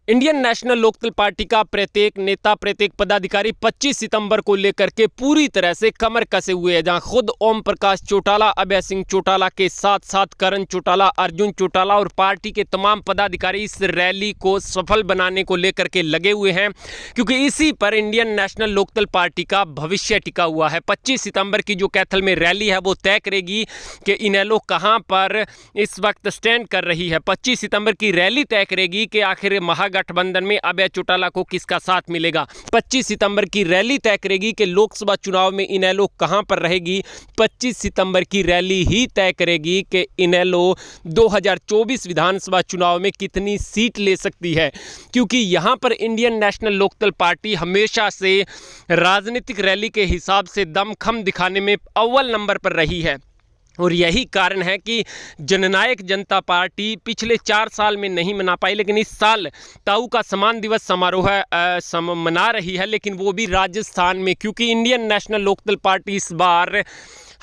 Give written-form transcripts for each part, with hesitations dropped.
Indian National Lokdal party का प्रत्येक नेता, प्रत्येक पदाधिकारी 25 सितंबर को लेकर के पूरी तरह से कमर कसे हुए हैं, जहां खुद ओम प्रकाश चौटाला, अभय सिंह चौटाला के साथ साथ करण चौटाला, अर्जुन चौटाला और पार्टी के तमाम पदाधिकारी इस रैली को सफल बनाने को लेकर के लगे हुए हैं, क्योंकि इसी पर इंडियन नेशनल लोकदल पार्टी का भविष्य टिका हुआ है। 25 सितंबर की जो कैथल में रैली है वो तय करेगी कि इनेलो कहां पर इस वक्त स्टैंड कर रही है। 25 सितंबर की रैली तय करेगी कि आखिर महागठबंधन में अभय चौटाला को किसका साथ मिलेगा। 25 सितंबर की रैली तय करेगी कि लोकसभा चुनाव में इनेलो कहां पर रहेगी। 25 सितंबर की रैली ही तय करेगी कि इनेलो 2024 विधानसभा चुनाव में कितनी सीट ले सकती है, क्योंकि यहां पर इंडियन नेशनल लोकदल पार्टी हमेशा से राजनीतिक रैली के हिसाब से दमखम दिखाने में अव्वल नंबर पर रही है। और यही कारण है कि जननायक जनता पार्टी पिछले 4 साल में नहीं मना पाई, लेकिन इस साल ताऊ का सम्मान दिवस समारोह मना रही है, लेकिन वो भी राजस्थान में, क्योंकि इंडियन नेशनल लोकदल पार्टी इस बार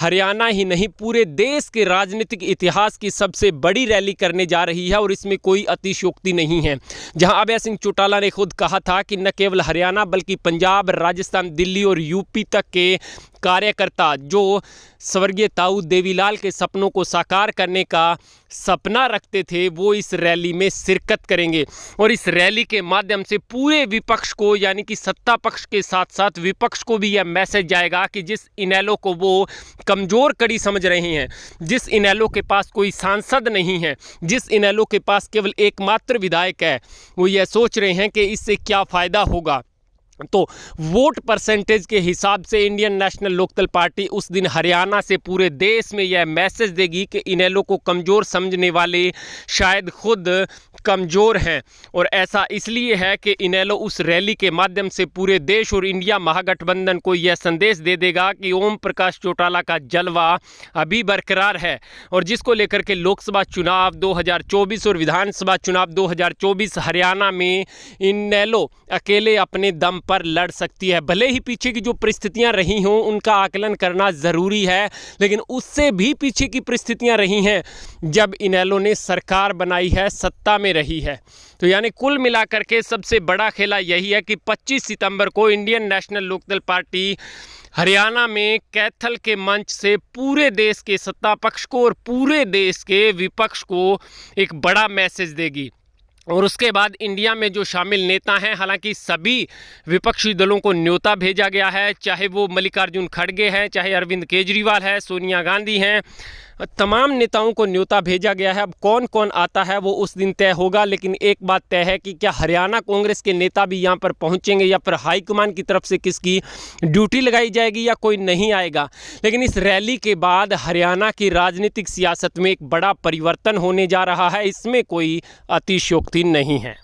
हरियाणा ही नहीं पूरे देश के राजनीतिक इतिहास की सबसे बड़ी रैली करने जा रही है। और इसमें कोई अतिशयोक्ति नहीं है, जहां अभय सिंह चौटाला ने खुद कहा था कि न केवल हरियाणा बल्कि पंजाब, राजस्थान, दिल्ली और यूपी तक के कार्यकर्ता जो स्वर्गीय ताऊ देवीलाल के सपनों को साकार करने का सपना रखते थे, वो इस रैली में शिरकत करेंगे। और इस रैली के माध्यम से पूरे विपक्ष को, यानी कि सत्ता पक्ष के साथ साथ विपक्ष को भी यह मैसेज जाएगा कि जिस इनेलो को वो कमज़ोर कड़ी समझ रहे हैं, जिस इनेलो के पास कोई सांसद नहीं है, जिस इनेलो के पास केवल एकमात्र विधायक है, वो यह सोच रहे हैं कि इससे क्या फ़ायदा होगा। तो वोट परसेंटेज के हिसाब से इंडियन नेशनल लोकदल पार्टी उस दिन हरियाणा से पूरे देश में यह मैसेज देगी कि इनेलो को कमज़ोर समझने वाले शायद खुद कमज़ोर हैं। और ऐसा इसलिए है कि इनेलो उस रैली के माध्यम से पूरे देश और इंडिया महागठबंधन को यह संदेश दे देगा कि ओम प्रकाश चौटाला का जलवा अभी बरकरार है, और जिसको लेकर के लोकसभा चुनाव 2024 और विधानसभा चुनाव 2024 हरियाणा में इनेलो अकेले अपने दम पर लड़ सकती है। भले ही पीछे की जो परिस्थितियां रही हों उनका आकलन करना ज़रूरी है, लेकिन उससे भी पीछे की परिस्थितियां रही हैं जब इनेलो ने सरकार बनाई है, सत्ता में रही है। तो यानी कुल मिलाकर के सबसे बड़ा खेला यही है कि 25 सितंबर को Indian National Lokdal party Haryana में कैथल के मंच से पूरे देश के सत्ता पक्ष को और पूरे देश के विपक्ष को एक बड़ा मैसेज देगी। और उसके बाद इंडिया में जो शामिल नेता हैं, हालांकि सभी विपक्षी दलों को न्योता भेजा गया है, चाहे वो मल्लिकार्जुन खड़गे हैं, चाहे अरविंद केजरीवाल है, सोनिया गांधी हैं, तमाम नेताओं को न्योता भेजा गया है। अब कौन कौन आता है वो उस दिन तय होगा, लेकिन एक बात तय है कि क्या हरियाणा कांग्रेस के नेता भी यहाँ पर पहुँचेंगे या फिर हाईकमान की तरफ से किसकी ड्यूटी लगाई जाएगी या कोई नहीं आएगा। लेकिन इस रैली के बाद हरियाणा की राजनीतिक सियासत में एक बड़ा परिवर्तन होने जा रहा है, इसमें कोई अतिशयोक्ति नहीं है।